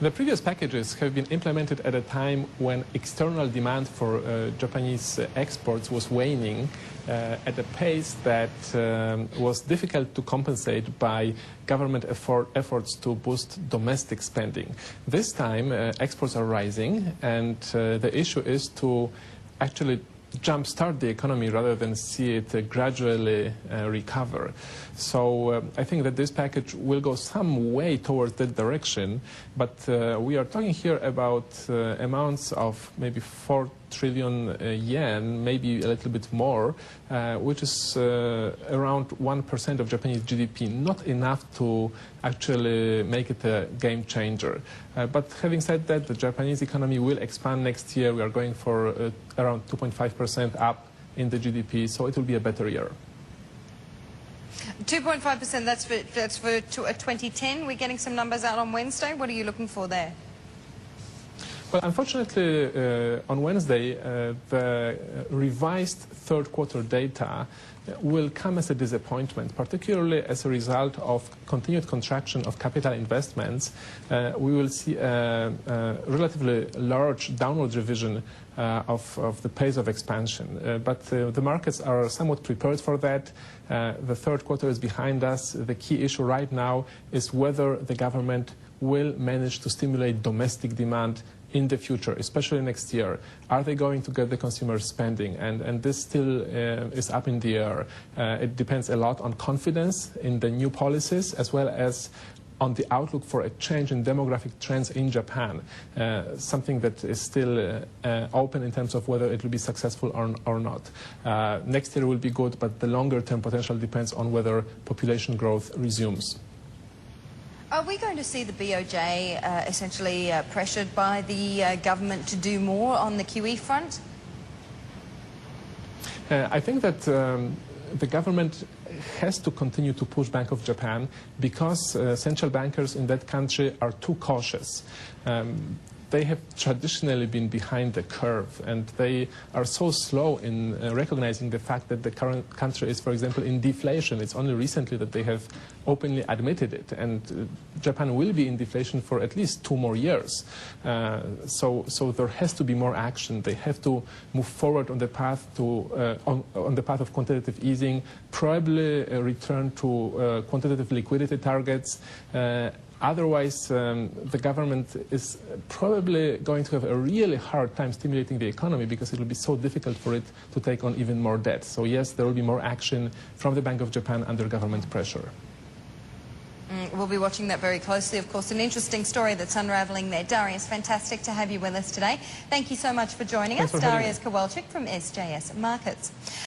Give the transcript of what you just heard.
The previous packages have been implemented at a time when external demand for Japanese exports was waning at a pace that was difficult to compensate by government efforts to boost domestic spending. This time, exports are rising, and the issue is to actually jumpstart the economy rather than see it gradually recover. So I think that this package will go some way towards that direction, but we are talking here about amounts of maybe 4 trillion yen, maybe a little bit more, which is around 1% of Japanese GDP, not enough to actually make it a game changer. But having said that, the Japanese economy will expand next year. We are going for around 2.5% up in the GDP, so it will be a better year. 2.5%, that's for 2010. We're getting some numbers out on Wednesday. What are you looking for there? Well, unfortunately, on Wednesday, the revised third quarter data will come as a disappointment, particularly as a result of continued contraction of capital investments. We will see a relatively large downward revision of the pace of expansion. But the markets are somewhat prepared for that. The third quarter is behind us. The key issue right now is whether the government will manage to stimulate domestic demand in the future, especially next year. Are they going to get the consumer spending? And this still is up in the air. It depends a lot on confidence in the new policies, as well as on the outlook for a change in demographic trends in Japan, something that is still open in terms of whether it will be successful or not. Next year will be good, but the longer-term potential depends on whether population growth resumes. Are we going to see the BOJ essentially pressured by the government to do more on the QE front? I think that the government has to continue to push Bank of Japan because central bankers in that country are too cautious. They have traditionally been behind the curve, and they are so slow in recognizing the fact that the current country is, for example, in deflation. It's only recently that they have openly admitted it, and Japan will be in deflation for at least 2 more years. So there has to be more action. They have to move forward on the path to on the path of quantitative easing, probably return to quantitative liquidity targets. Otherwise, the government is probably going to have a really hard time stimulating the economy because it will be so difficult for it to take on even more debt. So yes, there will be more action from the Bank of Japan under government pressure. We'll be watching that very closely. Of course, an interesting story that's unraveling there. Darius, fantastic to have you with us today. Thank you so much for joining us. Darius Kowalczyk from SJS Markets.